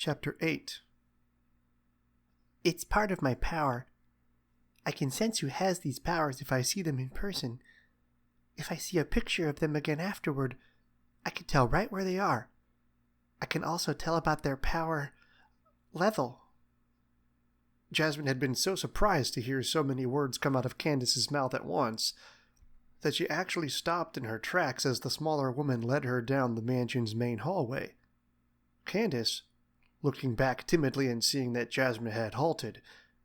Chapter 8. It's part of my power. I can sense who has these powers if I see them in person. If I see a picture of them again afterward, I can tell right where they are. I can also tell about their power level. Jasmine had been so surprised to hear so many words come out of Candace's mouth at once that she actually stopped in her tracks as the smaller woman led her down the mansion's main hallway. Candace, looking back timidly and seeing that Jasmine had halted,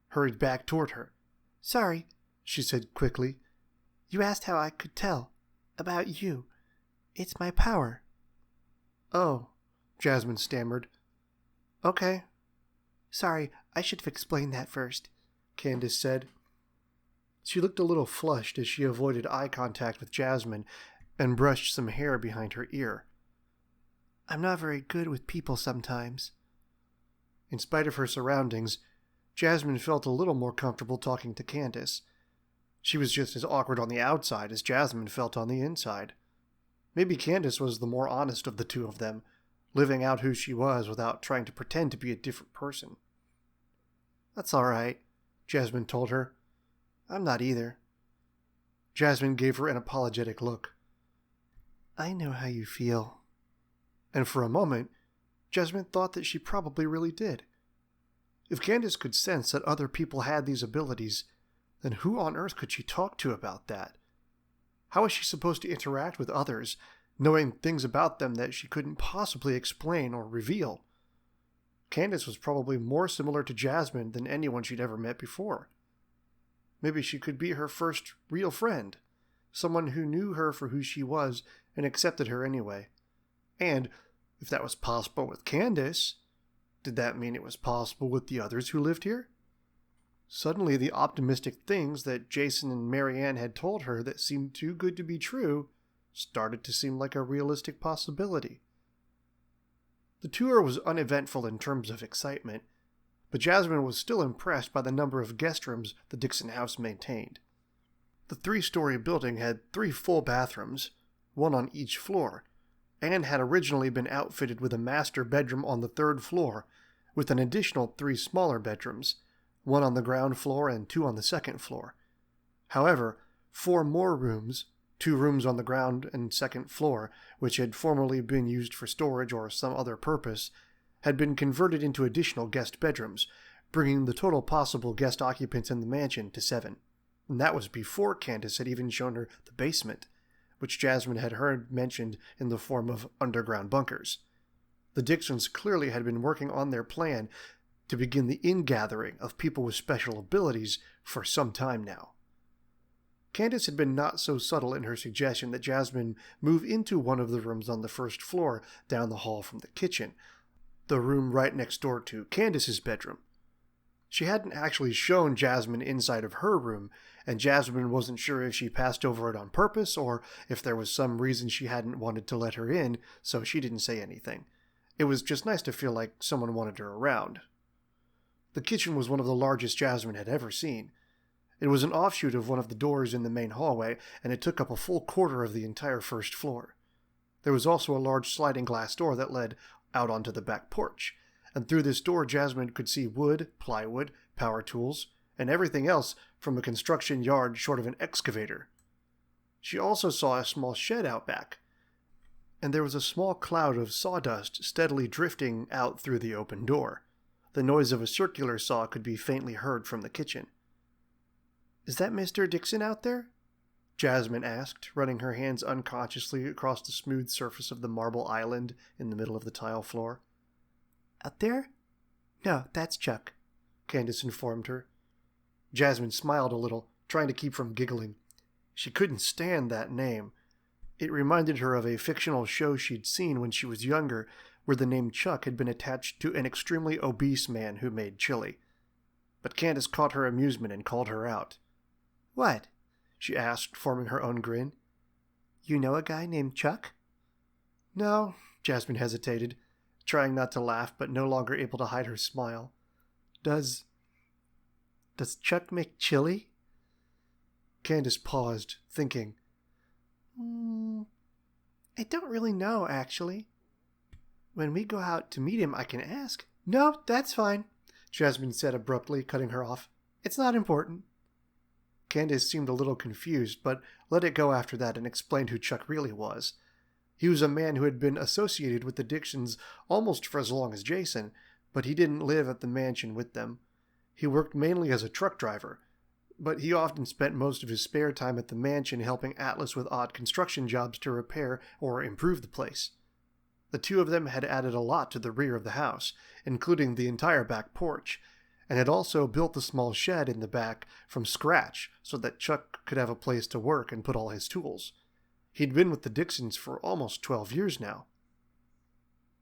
hurried back toward her. "Sorry," she said quickly. "You asked how I could tell. About you. It's my power." "Oh," Jasmine stammered. "Okay." "Sorry, I should have explained that first," Candace said. She looked a little flushed as she avoided eye contact with Jasmine and brushed some hair behind her ear. "I'm not very good with people sometimes." In spite of her surroundings, Jasmine felt a little more comfortable talking to Candace. She was just as awkward on the outside as Jasmine felt on the inside. Maybe Candace was the more honest of the two of them, living out who she was without trying to pretend to be a different person. "That's all right," Jasmine told her. "I'm not either." Jasmine gave her an apologetic look. "I know how you feel." And for a moment, Jasmine thought that she probably really did. If Candace could sense that other people had these abilities, then who on earth could she talk to about that? How was she supposed to interact with others, knowing things about them that she couldn't possibly explain or reveal? Candace was probably more similar to Jasmine than anyone she'd ever met before. Maybe she could be her first real friend, someone who knew her for who she was and accepted her anyway. And if that was possible with Candace, did that mean it was possible with the others who lived here? Suddenly, the optimistic things that Jason and Marianne had told her that seemed too good to be true started to seem like a realistic possibility. The tour was uneventful in terms of excitement, but Jasmine was still impressed by the number of guest rooms the Dixon house maintained. The 3-story building had 3 full bathrooms, one on each floor, and had originally been outfitted with a master bedroom on the 3rd floor, with an additional 3 smaller bedrooms, one on the ground floor and 2 on the 2nd floor. However, 4 more rooms, 2 rooms on the ground and 2nd floor, which had formerly been used for storage or some other purpose, had been converted into additional guest bedrooms, bringing the total possible guest occupants in the mansion to 7. And that was before Candace had even shown her the basement, which Jasmine had heard mentioned in the form of underground bunkers. The Dixons clearly had been working on their plan to begin the ingathering of people with special abilities for some time now. Candace had been not so subtle in her suggestion that Jasmine move into one of the rooms on the 1st floor down the hall from the kitchen, the room right next door to Candace's bedroom. She hadn't actually shown Jasmine inside of her room, and Jasmine wasn't sure if she passed over it on purpose or if there was some reason she hadn't wanted to let her in, so she didn't say anything. It was just nice to feel like someone wanted her around. The kitchen was one of the largest Jasmine had ever seen. It was an offshoot of one of the doors in the main hallway, and it took up a full quarter of the entire 1st floor. There was also a large sliding glass door that led out onto the back porch, and through this door Jasmine could see wood, plywood, power tools, and everything else from a construction yard short of an excavator. She also saw a small shed out back, and there was a small cloud of sawdust steadily drifting out through the open door. The noise of a circular saw could be faintly heard from the kitchen. "Is that Mr. Dixon out there?" Jasmine asked, running her hands unconsciously across the smooth surface of the marble island in the middle of the tile floor. "Out there? No, that's Chuck," Candace informed her. Jasmine smiled a little, trying to keep from giggling. She couldn't stand that name. It reminded her of a fictional show she'd seen when she was younger, where the name Chuck had been attached to an extremely obese man who made chili. But Candace caught her amusement and called her out. "What?" she asked, forming her own grin. "You know a guy named Chuck?" "No," Jasmine hesitated, trying not to laugh but no longer able to hide her smile. Does Chuck make chili?" Candace paused, thinking. I don't really know, actually. When we go out to meet him, I can ask. No, that's fine, Jasmine said abruptly, cutting her off. It's not important. Candace seemed a little confused, but let it go after that and explained who Chuck really was. He was a man who had been associated with the Dixons almost for as long as Jason, but he didn't live at the mansion with them. He worked mainly as a truck driver, but he often spent most of his spare time at the mansion helping Atlas with odd construction jobs to repair or improve the place. The two of them had added a lot to the rear of the house, including the entire back porch, and had also built the small shed in the back from scratch so that Chuck could have a place to work and put all his tools. He'd been with the Dixons for almost 12 years now.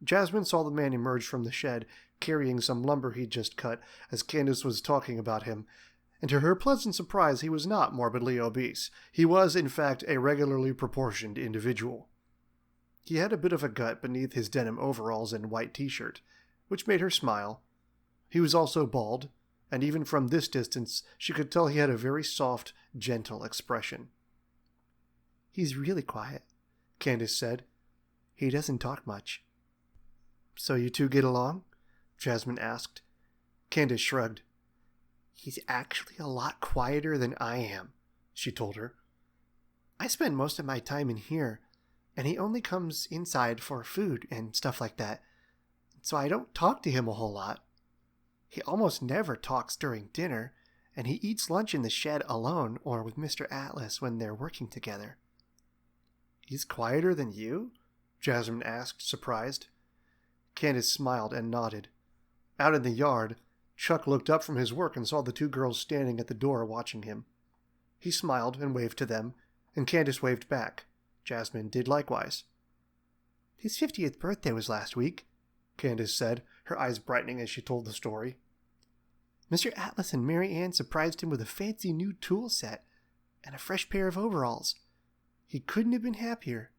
Jasmine saw the man emerge from the shed, carrying some lumber he'd just cut, as Candace was talking about him, and to her pleasant surprise he was not morbidly obese. He was, in fact, a regularly proportioned individual. He had a bit of a gut beneath his denim overalls and white t-shirt, which made her smile. He was also bald, and even from this distance she could tell he had a very soft, gentle expression. "He's really quiet," Candace said. "He doesn't talk much." "So you two get along?" Jasmine asked. Candace shrugged. "He's actually a lot quieter than I am," she told her. "I spend most of my time in here, and he only comes inside for food and stuff like that, so I don't talk to him a whole lot. He almost never talks during dinner, and he eats lunch in the shed alone or with Mr. Atlas when they're working together." "He's quieter than you?" Jasmine asked, surprised. Candace smiled and nodded. Out in the yard, Chuck looked up from his work and saw the two girls standing at the door watching him. He smiled and waved to them, and Candace waved back. Jasmine did likewise. "His 50th birthday was last week," Candace said, her eyes brightening as she told the story. "Mr. Atlas and Mary Ann surprised him with a fancy new tool set and a fresh pair of overalls. He couldn't have been happier.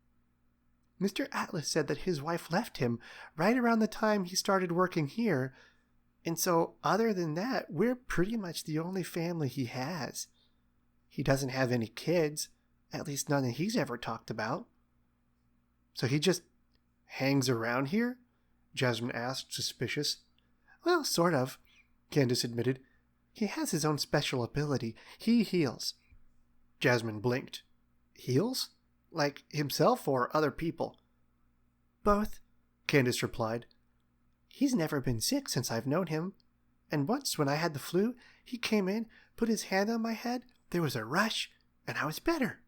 Mr. Atlas said that his wife left him right around the time he started working here, and so other than that, we're pretty much the only family he has. He doesn't have any kids, at least none that he's ever talked about." "So he just hangs around here?" Jasmine asked, suspicious. "Well, sort of," Candace admitted. "He has his own special ability. He heals." Jasmine blinked. "Heals? Like himself or other people?" "Both," Candace replied. "He's never been sick since I've known him. And once, when I had the flu, he came in, put his hand on my head, there was a rush, and I was better.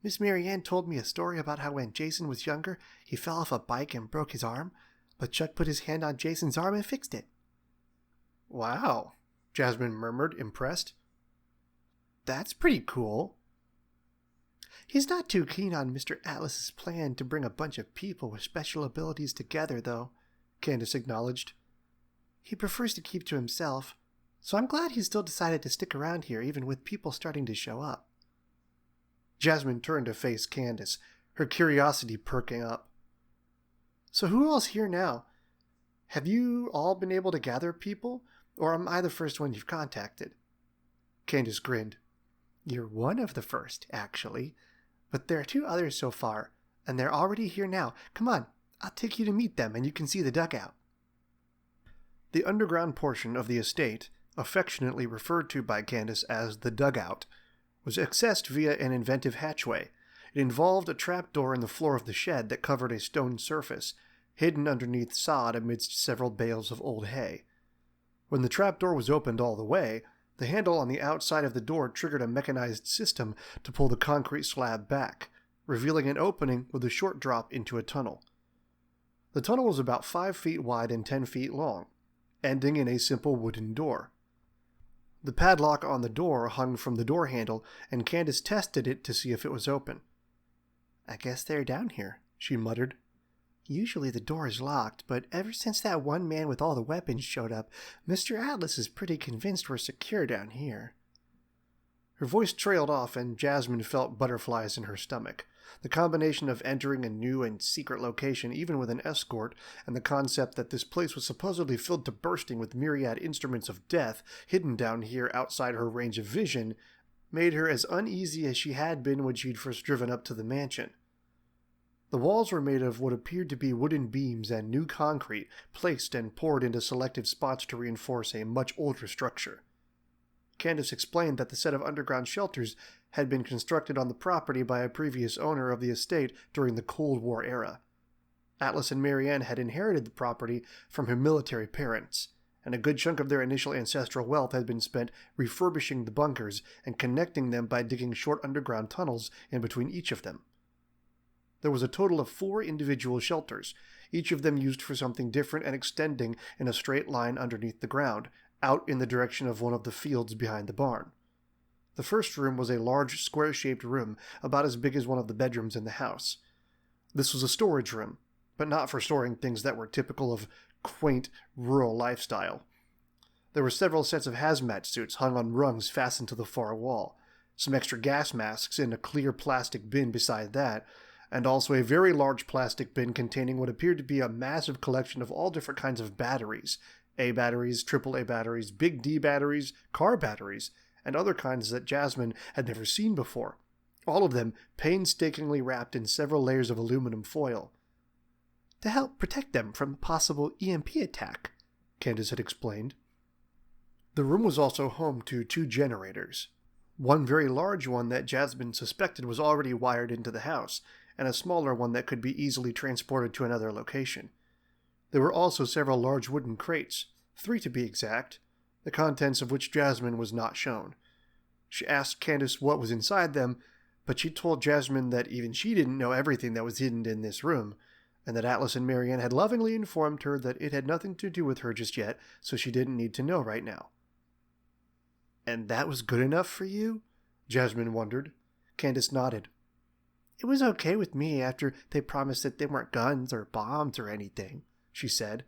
Miss Mary Ann told me a story about how when Jason was younger, he fell off a bike and broke his arm, but Chuck put his hand on Jason's arm and fixed it." "Wow," Jasmine murmured, impressed. "That's pretty cool." "He's not too keen on Mr. Atlas's plan to bring a bunch of people with special abilities together, though," Candace acknowledged. "He prefers to keep to himself, so I'm glad he still decided to stick around here even with people starting to show up." Jasmine turned to face Candace, her curiosity perking up. "So who all's here now? Have you all been able to gather people, or am I the first one you've contacted?" Candace grinned. "You're one of the first, actually. But there are 2 others so far, and they're already here now. Come on, I'll take you to meet them and you can see the dugout." The underground portion of the estate, affectionately referred to by Candace as the dugout, was accessed via an inventive hatchway. It involved a trapdoor in the floor of the shed that covered a stone surface, hidden underneath sod amidst several bales of old hay. When the trapdoor was opened all the way, the handle on the outside of the door triggered a mechanized system to pull the concrete slab back, revealing an opening with a short drop into a tunnel. The tunnel was about 5 feet wide and 10 feet long, ending in a simple wooden door. The padlock on the door hung from the door handle, and Candace tested it to see if it was open. "I guess they're down here," she muttered. "Usually the door is locked, but ever since that one man with all the weapons showed up, Mr. Atlas is pretty convinced we're secure down here." Her voice trailed off, and Jasmine felt butterflies in her stomach. The combination of entering a new and secret location, even with an escort, and the concept that this place was supposedly filled to bursting with myriad instruments of death hidden down here outside her range of vision, made her as uneasy as she had been when she'd first driven up to the mansion. The walls were made of what appeared to be wooden beams and new concrete, placed and poured into selective spots to reinforce a much older structure. Candace explained that the set of underground shelters had been constructed on the property by a previous owner of the estate during the Cold War era. Atlas and Marianne had inherited the property from her military parents, and a good chunk of their initial ancestral wealth had been spent refurbishing the bunkers and connecting them by digging short underground tunnels in between each of them. There was a total of 4 individual shelters, each of them used for something different and extending in a straight line underneath the ground, out in the direction of one of the fields behind the barn. The first room was a large square-shaped room, about as big as one of the bedrooms in the house. This was a storage room, but not for storing things that were typical of quaint, rural lifestyle. There were several sets of hazmat suits hung on rungs fastened to the far wall, some extra gas masks in a clear plastic bin beside that, and also a very large plastic bin containing what appeared to be a massive collection of all different kinds of batteries, A batteries, AAA batteries, Big D batteries, car batteries, and other kinds that Jasmine had never seen before, all of them painstakingly wrapped in several layers of aluminum foil. To help protect them from a possible EMP attack, Candace had explained. The room was also home to 2 generators, one very large one that Jasmine suspected was already wired into the house, and a smaller one that could be easily transported to another location. There were also several large wooden crates, 3 to be exact, the contents of which Jasmine was not shown. She asked Candace what was inside them, but she told Jasmine that even she didn't know everything that was hidden in this room, and that Atlas and Marianne had lovingly informed her that it had nothing to do with her just yet, so she didn't need to know right now. "And that was good enough for you?" Jasmine wondered. Candace nodded. "It was okay with me after they promised that they weren't guns or bombs or anything," she said,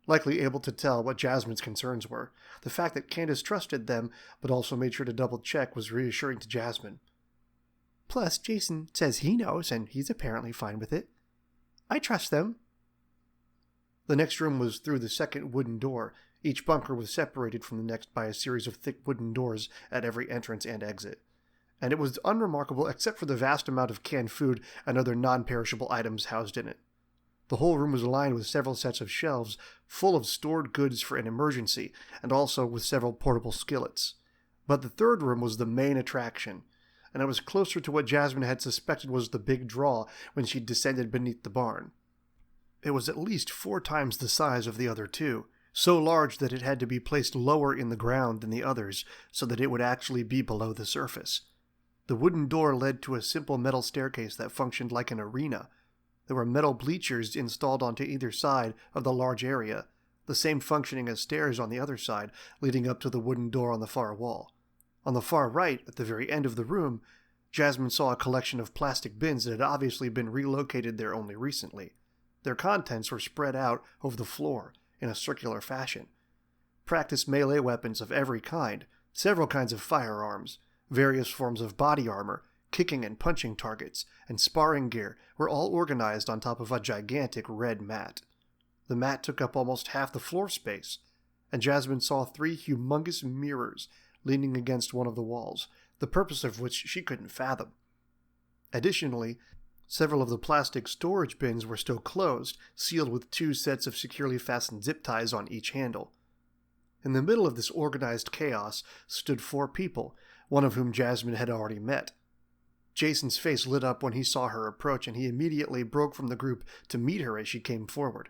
likely able to tell what Jasmine's concerns were. The fact that Candace trusted them, but also made sure to double-check, was reassuring to Jasmine. "Plus, Jason says he knows, and he's apparently fine with it. I trust them." The next room was through the second wooden door. Each bunker was separated from the next by a series of thick wooden doors at every entrance and exit, and it was unremarkable except for the vast amount of canned food and other non-perishable items housed in it. The whole room was lined with several sets of shelves full of stored goods for an emergency, and also with several portable skillets. But the third room was the main attraction, and it was closer to what Jasmine had suspected was the big draw when she descended beneath the barn. It was at least 4 times the size of the other 2, so large that it had to be placed lower in the ground than the others so that it would actually be below the surface. The wooden door led to a simple metal staircase that functioned like an arena. There were metal bleachers installed onto either side of the large area, the same functioning as stairs on the other side, leading up to the wooden door on the far wall. On the far right, at the very end of the room, Jasmine saw a collection of plastic bins that had obviously been relocated there only recently. Their contents were spread out over the floor in a circular fashion. Practice melee weapons of every kind, several kinds of firearms, various forms of body armor, kicking and punching targets, and sparring gear were all organized on top of a gigantic red mat. The mat took up almost half the floor space, and Jasmine saw 3 humongous mirrors leaning against one of the walls, the purpose of which she couldn't fathom. Additionally, several of the plastic storage bins were still closed, sealed with 2 sets of securely fastened zip ties on each handle. In the middle of this organized chaos stood 4 people, one of whom Jasmine had already met. Jason's face lit up when he saw her approach, and he immediately broke from the group to meet her as she came forward.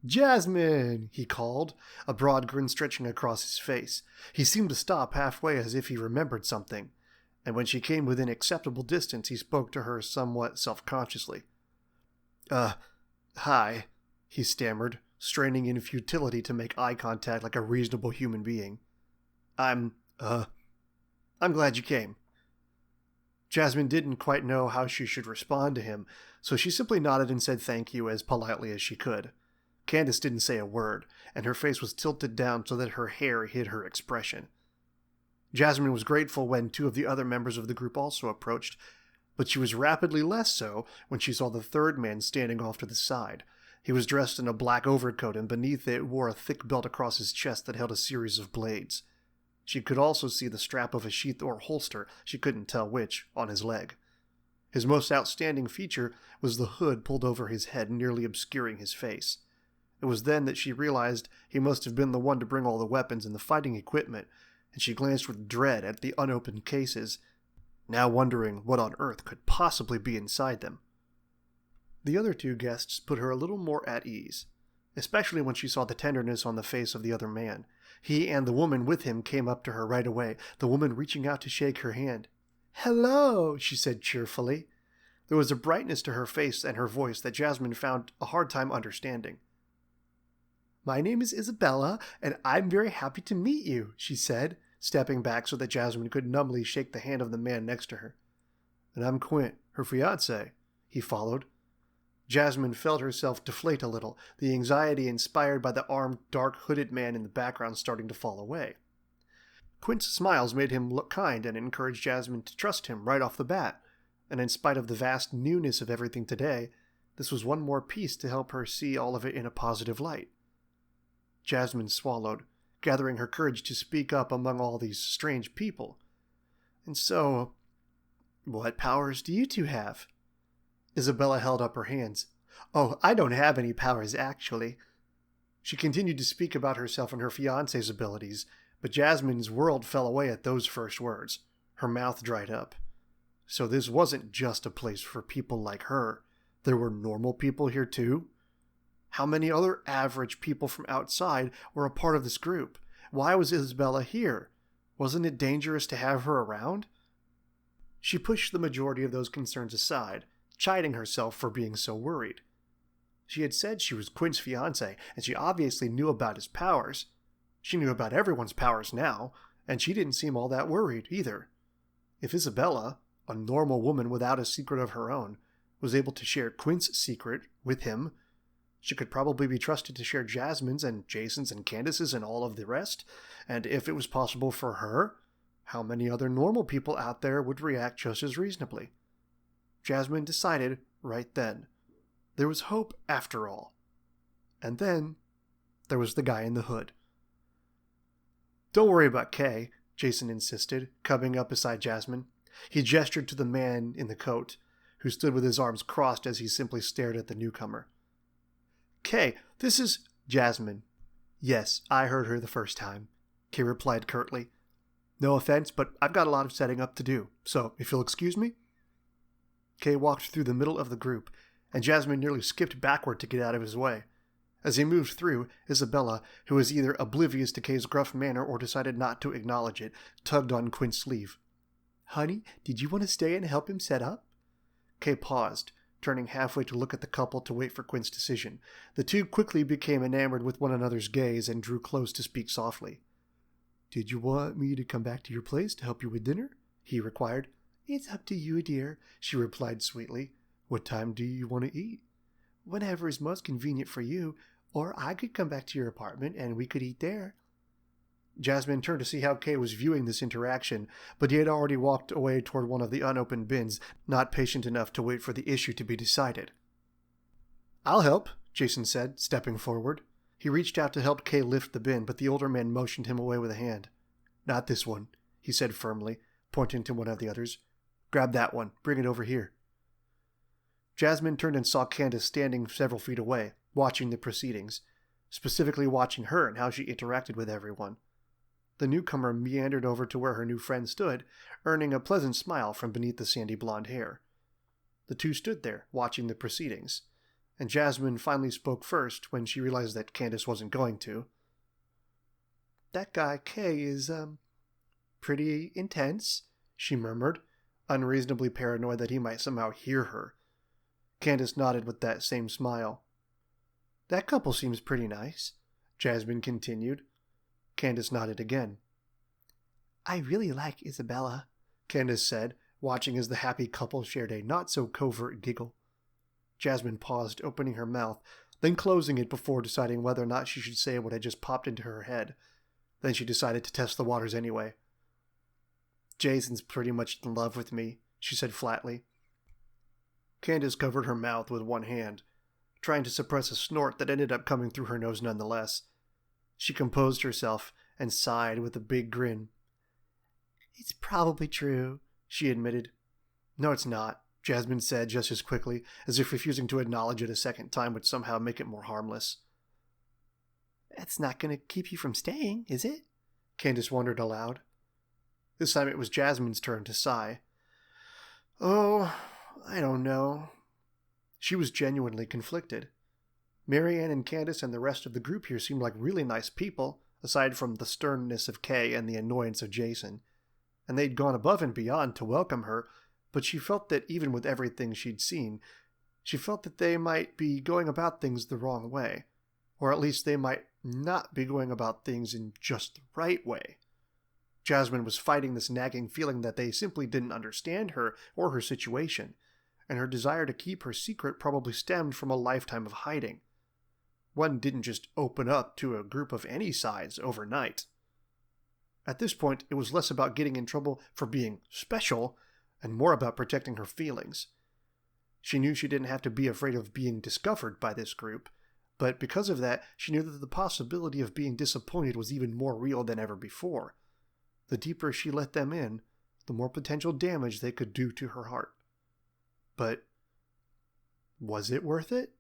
"Jasmine!" he called, a broad grin stretching across his face. He seemed to stop halfway as if he remembered something, and when she came within acceptable distance, he spoke to her somewhat self-consciously. Hi," he stammered, straining in futility to make eye contact like a reasonable human being. I'm glad you came." Jasmine didn't quite know how she should respond to him, so she simply nodded and said thank you as politely as she could. Candace didn't say a word, and her face was tilted down so that her hair hid her expression. Jasmine was grateful when 2 of the other members of the group also approached, but she was rapidly less so when she saw the third man standing off to the side. He was dressed in a black overcoat, and beneath it wore a thick belt across his chest that held a series of blades. She could also see the strap of a sheath or holster, she couldn't tell which, on his leg. His most outstanding feature was the hood pulled over his head, nearly obscuring his face. It was then that she realized he must have been the one to bring all the weapons and the fighting equipment, and she glanced with dread at the unopened cases, now wondering what on earth could possibly be inside them. The other two guests put her a little more at ease, especially when she saw the tenderness on the face of the other man. He and the woman with him came up to her right away, the woman reaching out to shake her hand. "Hello," she said cheerfully. There was a brightness to her face and her voice that Jasmine found a hard time understanding. "My name is Isabella, and I'm very happy to meet you," she said, stepping back so that Jasmine could numbly shake the hand of the man next to her. "And I'm Quint, her fiancé," he followed. Jasmine felt herself deflate a little, the anxiety inspired by the armed, dark, hooded man in the background starting to fall away. Quint's smiles made him look kind and encouraged Jasmine to trust him right off the bat, and in spite of the vast newness of everything today, this was one more piece to help her see all of it in a positive light. Jasmine swallowed, gathering her courage to speak up among all these strange people. "And so, what powers do you two have?" Isabella held up her hands. "Oh, I don't have any powers, actually." She continued to speak about herself and her fiancé's abilities, but Jasmine's world fell away at those first words. Her mouth dried up. So this wasn't just a place for people like her. There were normal people here too? How many other average people from outside were a part of this group? Why was Isabella here? Wasn't it dangerous to have her around? She pushed the majority of those concerns aside, chiding herself for being so worried. She had said she was Quint's fiancé, and she obviously knew about his powers. She knew about everyone's powers now, and she didn't seem all that worried either. If Isabella, a normal woman without a secret of her own, was able to share Quint's secret with him, she could probably be trusted to share Jasmine's and Jason's and Candace's and all of the rest. And if it was possible for her, how many other normal people out there would react just as reasonably? Jasmine decided right then. There was hope after all. And then there was the guy in the hood. "Don't worry about Kay," Jason insisted, coming up beside Jasmine. He gestured to the man in the coat, who stood with his arms crossed as he simply stared at the newcomer. "Kay, this is Jasmine." "Yes, I heard her the first time," Kay replied curtly. "No offense, but I've got a lot of setting up to do, so if you'll excuse me." Kay walked through the middle of the group, and Jasmine nearly skipped backward to get out of his way. As he moved through, Isabella, who was either oblivious to Kay's gruff manner or decided not to acknowledge it, tugged on Quint's sleeve. "Honey, did you want to stay and help him set up?" Kay paused, turning halfway to look at the couple to wait for Quint's decision. The two quickly became enamored with one another's gaze and drew close to speak softly. "Did you want me to come back to your place to help you with dinner?" he required. "It's up to you, dear," she replied sweetly. "What time do you want to eat?" "Whenever is most convenient for you, or I could come back to your apartment and we could eat there." Jasmine turned to see how Kay was viewing this interaction, but he had already walked away toward one of the unopened bins, not patient enough to wait for the issue to be decided. "I'll help," Jason said, stepping forward. He reached out to help Kay lift the bin, but the older man motioned him away with a hand. "Not this one," he said firmly, pointing to one of the others. "Grab that one. Bring it over here." Jasmine turned and saw Candace standing several feet away, watching the proceedings, specifically watching her and how she interacted with everyone. The newcomer meandered over to where her new friend stood, earning a pleasant smile from beneath the sandy blonde hair. The two stood there, watching the proceedings, and Jasmine finally spoke first when she realized that Candace wasn't going to. "That guy, Kay, is, pretty intense," she murmured, unreasonably paranoid that he might somehow hear her. Candace nodded with that same smile. "That couple seems pretty nice," Jasmine continued. Candace nodded again. "I really like Isabella," Candace said, watching as the happy couple shared a not-so-covert giggle. Jasmine paused, opening her mouth, then closing it before deciding whether or not she should say what had just popped into her head. Then she decided to test the waters anyway. "Jason's pretty much in love with me," she said flatly. Candace covered her mouth with one hand, trying to suppress a snort that ended up coming through her nose nonetheless. She composed herself and sighed with a big grin. "It's probably true," she admitted. "No, it's not," Jasmine said just as quickly, as if refusing to acknowledge it a second time would somehow make it more harmless. That's not going to keep you from staying, is it? Candace wondered aloud. This time it was Jasmine's turn to sigh. Oh, I don't know. She was genuinely conflicted. Marianne and Candace and the rest of the group here seemed like really nice people, aside from the sternness of Kay and the annoyance of Jason. And they'd gone above and beyond to welcome her, but she felt that even with everything she'd seen, she felt that they might be going about things the wrong way, or at least they might not be going about things in just the right way. Jasmine was fighting this nagging feeling that they simply didn't understand her or her situation, and her desire to keep her secret probably stemmed from a lifetime of hiding. One didn't just open up to a group of any size overnight. At this point, it was less about getting in trouble for being special and more about protecting her feelings. She knew she didn't have to be afraid of being discovered by this group, but because of that, she knew that the possibility of being disappointed was even more real than ever before. The deeper she let them in, the more potential damage they could do to her heart. But was it worth it?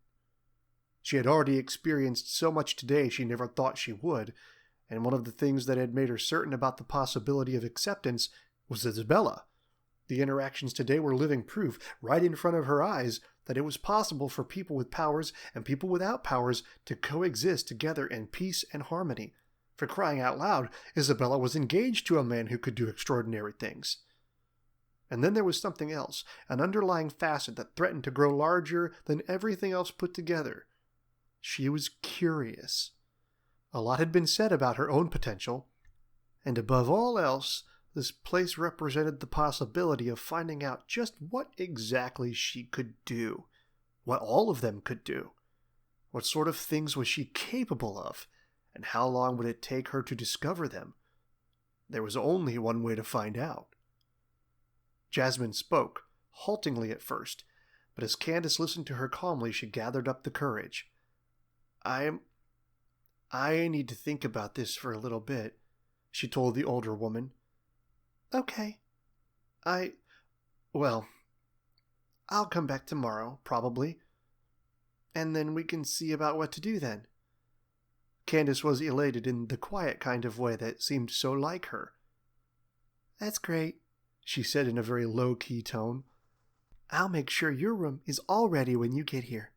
She had already experienced so much today she never thought she would, and one of the things that had made her certain about the possibility of acceptance was Isabella. The interactions today were living proof, right in front of her eyes, that it was possible for people with powers and people without powers to coexist together in peace and harmony. For crying out loud, Isabella was engaged to a man who could do extraordinary things. And then there was something else, an underlying facet that threatened to grow larger than everything else put together. She was curious. A lot had been said about her own potential, and above all else, this place represented the possibility of finding out just what exactly she could do, what all of them could do. What sort of things was she capable of, and how long would it take her to discover them? There was only one way to find out. Jasmine spoke, haltingly at first, but as Candace listened to her calmly, she gathered up the courage. I need to think about this for a little bit, she told the older woman. Okay. Well, I'll come back tomorrow, probably. And then we can see about what to do then. Candace was elated in the quiet kind of way that seemed so like her. That's great, she said in a very low-key tone. I'll make sure your room is all ready when you get here.